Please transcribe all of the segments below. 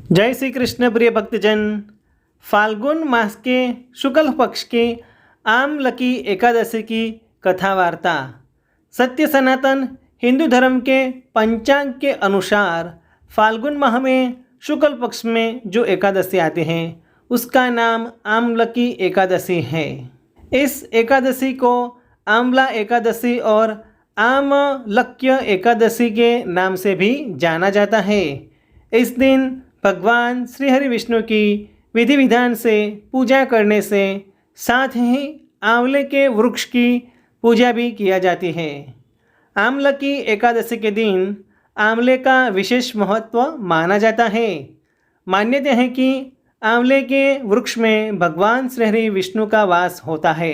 जय श्री कृष्ण प्रिय भक्तजन। फाल्गुन मास के शुक्ल पक्ष की आमलकी एकादशी की कथा वार्ता। सत्य सनातन हिंदू धर्म के पंचांग के अनुसार फाल्गुन माह में शुक्ल पक्ष में जो एकादशी आते हैं उसका नाम आमलकी एकादशी है। इस एकादशी को आमला एकादशी और आमलक्य एकादशी के नाम से भी जाना जाता है। इस दिन भगवान श्री हरि विष्णु की विधि विधान से पूजा करने से साथ ही आंवले के वृक्ष की पूजा भी किया जाती है। आमलकी एकादशी के दिन आंवले का विशेष महत्व माना जाता है। मान्यता है कि आंवले के वृक्ष में भगवान श्री हरि विष्णु का वास होता है।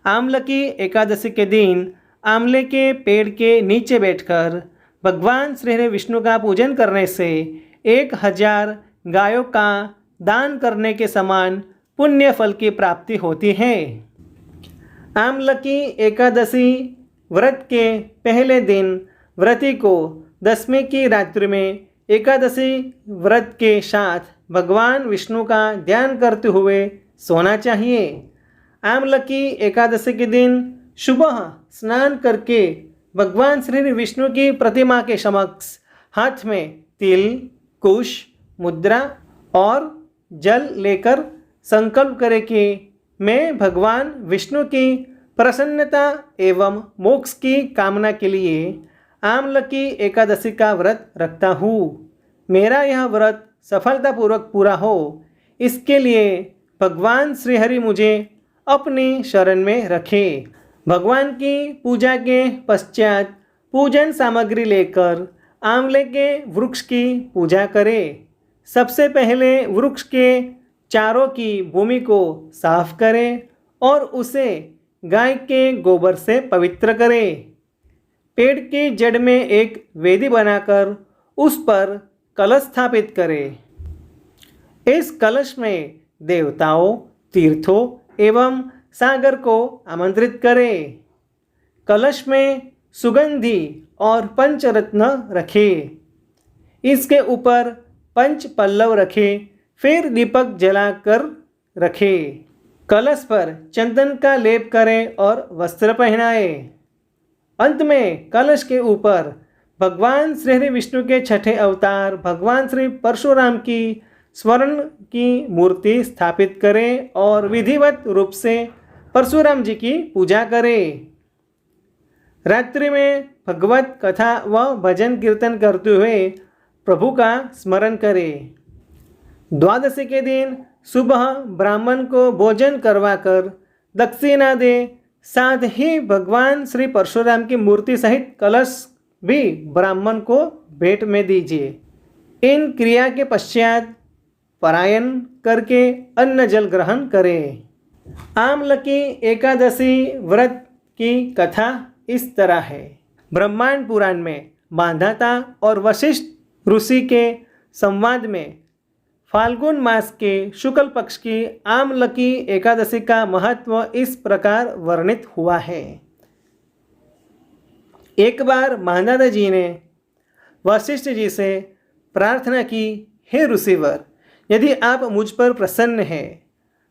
आमलकी एकादशी के दिन आंवले के पेड़ के नीचे बैठकर भगवान श्री हरि विष्णु का पूजन करने से 1000 गायों का दान करने के समान पुण्य फल की प्राप्ति होती है। आमलकी एकादशी व्रत के पहले दिन व्रती को दसवीं की रात्रि में एकादशी व्रत के साथ भगवान विष्णु का ध्यान करते हुए सोना चाहिए। आमलकी एकादशी के दिन सुबह स्नान करके भगवान श्री विष्णु की प्रतिमा के समक्ष हाथ में तिल, कुश, मुद्रा और जल लेकर संकल्प करें कि मैं भगवान विष्णु की प्रसन्नता एवं मोक्ष की कामना के लिए आमलकी एकादशी का व्रत रखता हूँ। मेरा यह व्रत सफलतापूर्वक पूरा हो, इसके लिए भगवान श्री हरि मुझे अपनी शरण में रखे। भगवान की पूजा के पश्चात पूजन सामग्री लेकर आंवले के वृक्ष की पूजा करें। सबसे पहले वृक्ष के चारों की भूमि को साफ करें और उसे गाय के गोबर से पवित्र करें। पेड़ की जड़ में एक वेदी बनाकर उस पर कलश स्थापित करें। इस कलश में देवताओं, तीर्थों एवं सागर को आमंत्रित करें। कलश में सुगंधी और पंचरत्न रखें। इसके ऊपर पंच पल्लव रखें, फिर दीपक जलाकर रखें। कलश पर चंदन का लेप करें और वस्त्र पहनाएं। अंत में कलश के ऊपर भगवान श्री हरि विष्णु के छठे अवतार भगवान श्री परशुराम की स्वर्ण की मूर्ति स्थापित करें और विधिवत रूप से परशुराम जी की पूजा करें। रात्रि में भगवत कथा व भजन कीर्तन करते हुए प्रभु का स्मरण करें। द्वादशी के दिन सुबह ब्राह्मण को भोजन करवाकर दक्षिणा दे। साथ ही भगवान श्री परशुराम की मूर्ति सहित कलश भी ब्राह्मण को भेंट में दीजिए। इन क्रिया के पश्चात पारायण करके अन्न जल ग्रहण करें। आमलकी एकादशी व्रत की कथा इस तरह है। ब्रह्मांड पुराण में मांधाता और वशिष्ठ ऋषि के संवाद में फाल्गुन मास के शुक्ल पक्ष की आमलकी एकादशी का महत्व इस प्रकार वर्णित हुआ है। एक बार मांधाता जी ने वशिष्ठ जी से प्रार्थना की, हे ऋषिवर, यदि आप मुझ पर प्रसन्न हैं,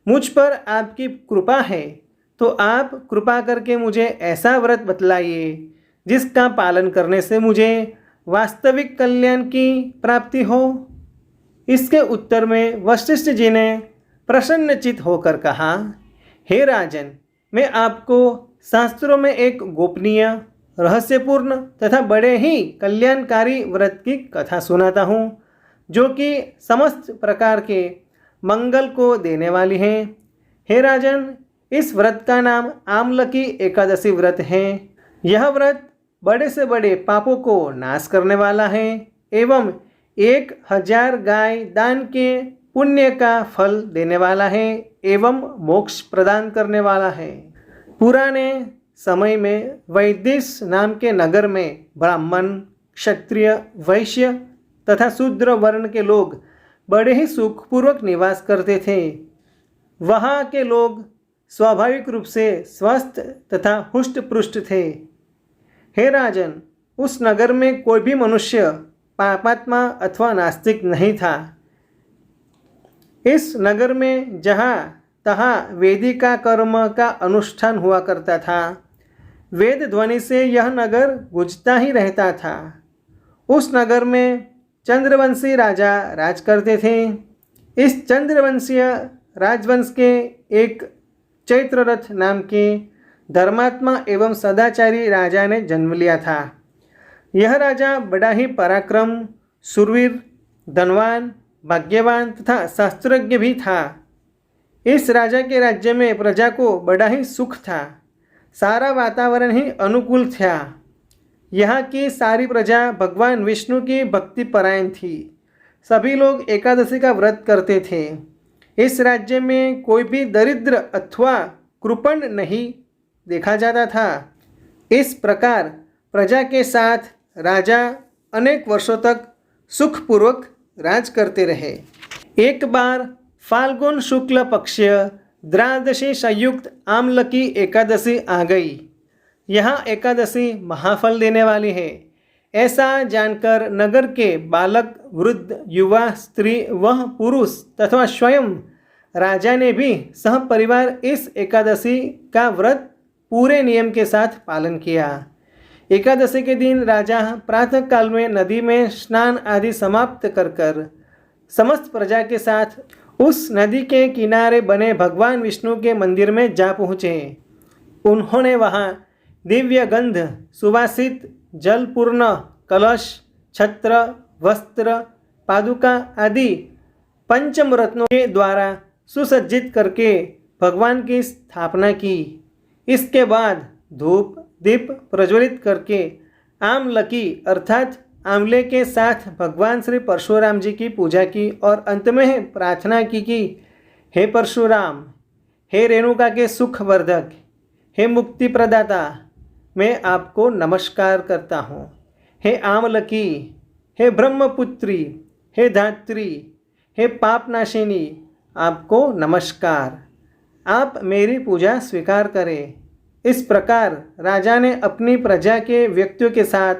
मुझ पर आपकी कृपा है, तो आप कृपा करके मुझे ऐसा व्रत बतलाइए जिसका पालन करने से मुझे वास्तविक कल्याण की प्राप्ति हो। इसके उत्तर में वशिष्ठ जी ने प्रसन्नचित होकर कहा, हे राजन, मैं आपको शास्त्रों में एक गोपनीय, रहस्यपूर्ण तथा बड़े ही कल्याणकारी व्रत की कथा सुनाता हूँ, जो कि समस्त प्रकार के मंगल को देने वाली है। हे राजन, इस व्रत का नाम आमलकी एकादशी व्रत है। यह व्रत बड़े से बड़े पापों को नाश करने वाला है एवं 1000 गाय दान के पुण्य का फल देने वाला है एवं मोक्ष प्रदान करने वाला है। पुराने समय में वैदिश नाम के नगर में ब्राह्मण, क्षत्रिय, वैश्य तथा शूद्र वर्ण के लोग बड़े ही सुखपूर्वक निवास करते थे। वहाँ के लोग स्वाभाविक रूप से स्वस्थ तथा हुष्ट पुष्ट थे। हे राजन, उस नगर में कोई भी मनुष्य पापात्मा अथवा नास्तिक नहीं था। इस नगर में जहाँ तहाँ वेदिका कर्म का अनुष्ठान हुआ करता था। वेद ध्वनि से यह नगर गूंजता ही रहता था। उस नगर में चंद्रवंशी राजा राज करते थे। इस चंद्रवंशीय राजवंश के एक चैत्ररथ नाम के धर्मात्मा एवं सदाचारी राजा ने जन्म लिया था। यह राजा बड़ा ही पराक्रम, शूरवीर, धनवान, भाग्यवान तथा शास्त्रज्ञ भी था। इस राजा के राज्य में प्रजा को बड़ा ही सुख था। सारा वातावरण ही अनुकूल था। यहाँ की सारी प्रजा भगवान विष्णु की भक्ति परायण थी। सभी लोग एकादशी का व्रत करते थे। इस राज्य में कोई भी दरिद्र अथवा कृपण नहीं देखा जाता था। इस प्रकार प्रजा के साथ राजा अनेक वर्षों तक सुखपूर्वक राज करते रहे। एक बार फाल्गुन शुक्ल पक्ष द्वादशी संयुक्त आमलकी एकादशी आ गई। यह एकादशी महाफल देने वाली है, ऐसा जानकर नगर के बालक, वृद्ध, युवा, स्त्री व पुरुष तथा स्वयं राजा ने भी सहपरिवार इस एकादशी का व्रत पूरे नियम के साथ पालन किया। एकादशी के दिन राजा प्रातः काल में नदी में स्नान आदि समाप्त कर समस्त प्रजा के साथ उस नदी के किनारे बने भगवान विष्णु के मंदिर में जा पहुँचे। उन्होंने वहाँ दिव्य गंध, सुवासित जलपूर्ण कलश, छत्र, वस्त्र, पादुका आदि पंचम रत्नों के द्वारा सुसज्जित करके भगवान की स्थापना की। इसके बाद धूप दीप प्रज्वलित करके आमलकी अर्थात आंवले के साथ भगवान श्री परशुराम जी की पूजा की और अंत में प्रार्थना की कि हे परशुराम, हे रेणुका के सुख वर्धक, हे मुक्ति प्रदाता, मैं आपको नमस्कार करता हूँ। हे आमलकी, हे ब्रह्मपुत्री, हे धात्री, हे पापनाशिनी, आपको नमस्कार। आप मेरी पूजा स्वीकार करें। इस प्रकार राजा ने अपनी प्रजा के व्यक्तियों के साथ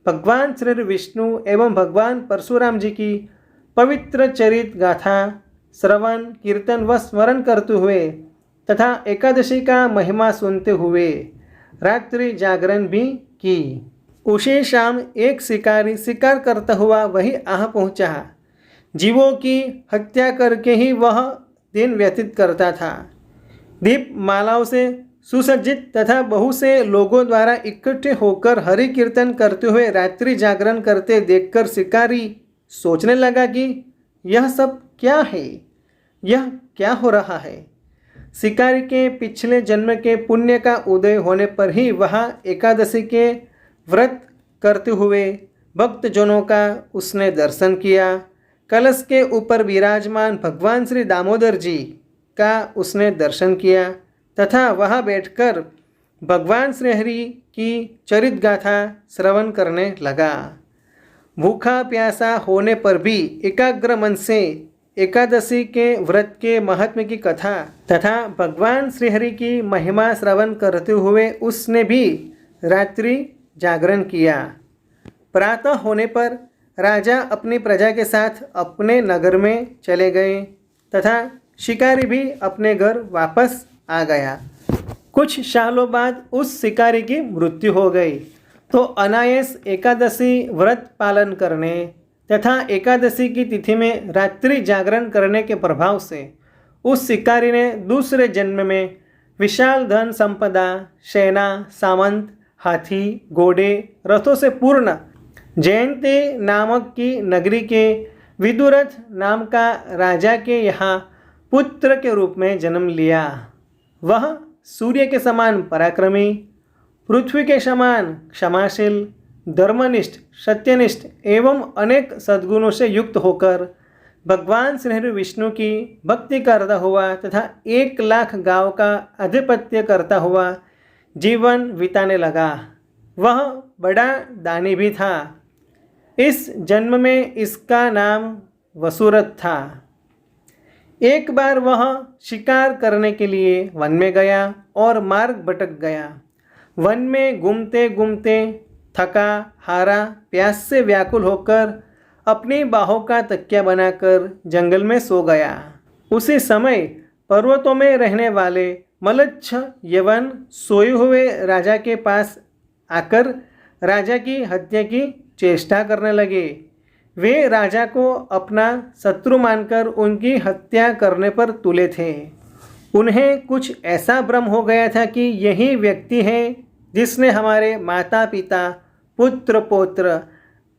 भगवान श्री विष्णु एवं भगवान परशुराम जी की पवित्र चरित गाथा श्रवण, कीर्तन व स्मरण करते हुए तथा एकादशी का महिमा सुनते हुए रात्रि जागरण भी की। उसी शाम एक शिकारी शिकार करता हुआ वही आ पहुँचा। जीवों की हत्या करके ही वह दिन व्यतीत करता था। दीप मालाओं से सुसज्जित तथा बहुत से लोगों द्वारा इकट्ठे होकर हरि कीर्तन करते हुए रात्रि जागरण करते देखकर शिकारी सोचने लगा कि यह सब क्या है, यह क्या हो रहा है। शिकारी के पिछले जन्म के पुण्य का उदय होने पर ही वह एकादशी के व्रत करते हुए भक्तजनों का उसने दर्शन किया। कलश के ऊपर विराजमान भगवान श्री दामोदर जी का उसने दर्शन किया तथा वहाँ बैठकर भगवान श्री हरि की चरित गाथा श्रवण करने लगा। भूखा प्यासा होने पर भी एकाग्र मन से एकादशी के व्रत के महात्म्य की कथा तथा भगवान श्रीहरि की महिमा श्रवण करते हुए उसने भी रात्रि जागरण किया। प्रातः होने पर राजा अपनी प्रजा के साथ अपने नगर में चले गए तथा शिकारी भी अपने घर वापस आ गया। कुछ सालों बाद उस शिकारी की मृत्यु हो गई तो अनायास एकादशी व्रत पालन करने तथा एकादशी की तिथि में रात्रि जागरण करने के प्रभाव से उस शिकारी ने दूसरे जन्म में विशाल धन संपदा, सेना, सामंत, हाथी, घोड़े, रथों से पूर्ण जयंती नामक की नगरी के विदुरथ नाम का राजा के यहाँ पुत्र के रूप में जन्म लिया। वह सूर्य के समान पराक्रमी, पृथ्वी के समान क्षमाशील, धर्मनिष्ठ, सत्यनिष्ठ एवं अनेक सद्गुणों से युक्त होकर भगवान श्री विष्णु की भक्ति करता हुआ तथा 1,00,000 गांव का आधिपत्य करता हुआ जीवन बिताने लगा। वह बड़ा दानी भी था। इस जन्म में इसका नाम वसुरथ था। एक बार वह शिकार करने के लिए वन में गया और मार्ग भटक गया। वन में घूमते घूमते थका हारा प्यास से व्याकुल होकर अपनी बाहों का तकिया बनाकर जंगल में सो गया। उसी समय पर्वतों में रहने वाले मलच्छ यवन सोए हुए राजा के पास आकर राजा की हत्या की चेष्टा करने लगे। वे राजा को अपना शत्रु मानकर उनकी हत्या करने पर तुले थे। उन्हें कुछ ऐसा भ्रम हो गया था कि यही व्यक्ति है जिसने हमारे माता पिता पुत्र पौत्र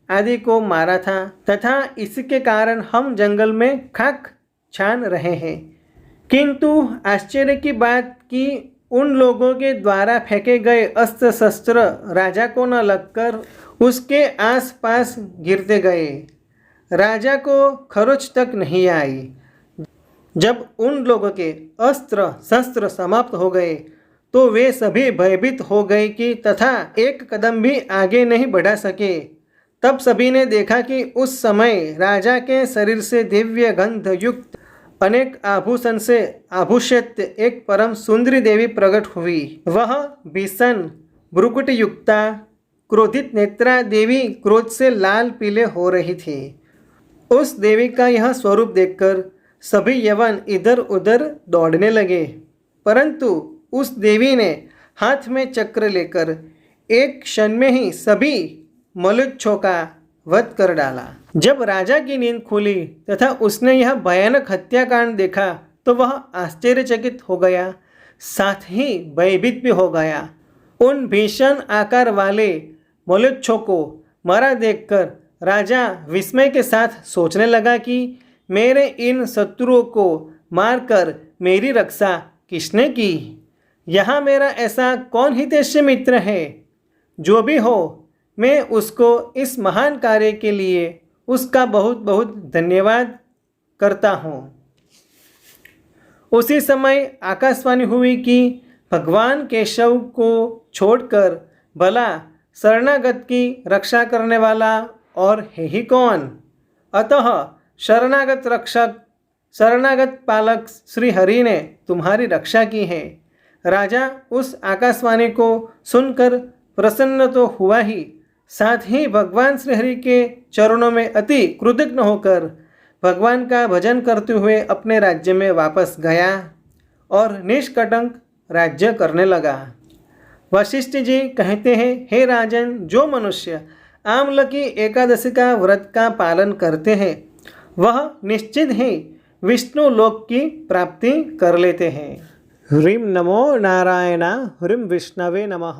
आदि को मारा था तथा इसके कारण हम जंगल में खाक छान रहे हैं। किंतु आश्चर्य की बात कि उन लोगों के द्वारा फेंके गए अस्त्र शस्त्र राजा को न लगकर उसके आसपास गिरते गए। राजा को खरोच तक नहीं आई। जब उन लोगों के अस्त्र शस्त्र समाप्त हो गए तो वे सभी भयभीत हो गए कि तथा एक कदम भी आगे नहीं बढ़ा सके। तब सभी ने देखा कि उस समय राजा के शरीर से दिव्य गंध युक्त अनेक आभूषण से आभूषित एक परम सुंदरी देवी प्रकट हुई। वह भीषण भ्रुकुट युक्ता क्रोधित नेत्रा देवी क्रोध से लाल पीले हो रही थी। उस देवी का यह स्वरूप देखकर सभी यवन इधर उधर दौड़ने लगे, परंतु उस देवी ने हाथ में चक्र लेकर एक क्षण में ही सभी मलुच्छों का वध कर डाला। जब राजा की नींद खुली तथा उसने यह भयानक हत्याकांड देखा तो वह आश्चर्यचकित हो गया, साथ ही भयभीत भी हो गया। उन भीषण आकार वाले मलुच्छों को मरा देखकर राजा विस्मय के साथ सोचने लगा कि मेरे इन शत्रुओं को मारकर मेरी रक्षा किसने की? यहाँ मेरा ऐसा कौन हितैषी मित्र है? जो भी हो, मैं उसको इस महान कार्य के लिए उसका बहुत बहुत धन्यवाद करता हूँ। उसी समय आकाशवाणी हुई कि भगवान केशव को छोड़कर भला शरणागत की रक्षा करने वाला और है ही कौन? अतः शरणागत रक्षक शरणागत पालक श्री हरि ने तुम्हारी रक्षा की है। राजा उस आकाशवाणी को सुनकर प्रसन्न तो हुआ ही, साथ ही भगवान श्री हरि के चरणों में अति कृतज्ञ होकर भगवान का भजन करते हुए अपने राज्य में वापस गया और निष्कंटक राज्य करने लगा। वशिष्ठ जी कहते हैं, हे राजन, जो मनुष्य आम्ल की एकादशी का व्रत का पालन करते हैं वह निश्चित ही विष्णु लोक की प्राप्ति कर लेते हैं। ह्रीं नमो नारायण, ह्रीं विष्णवे नमः।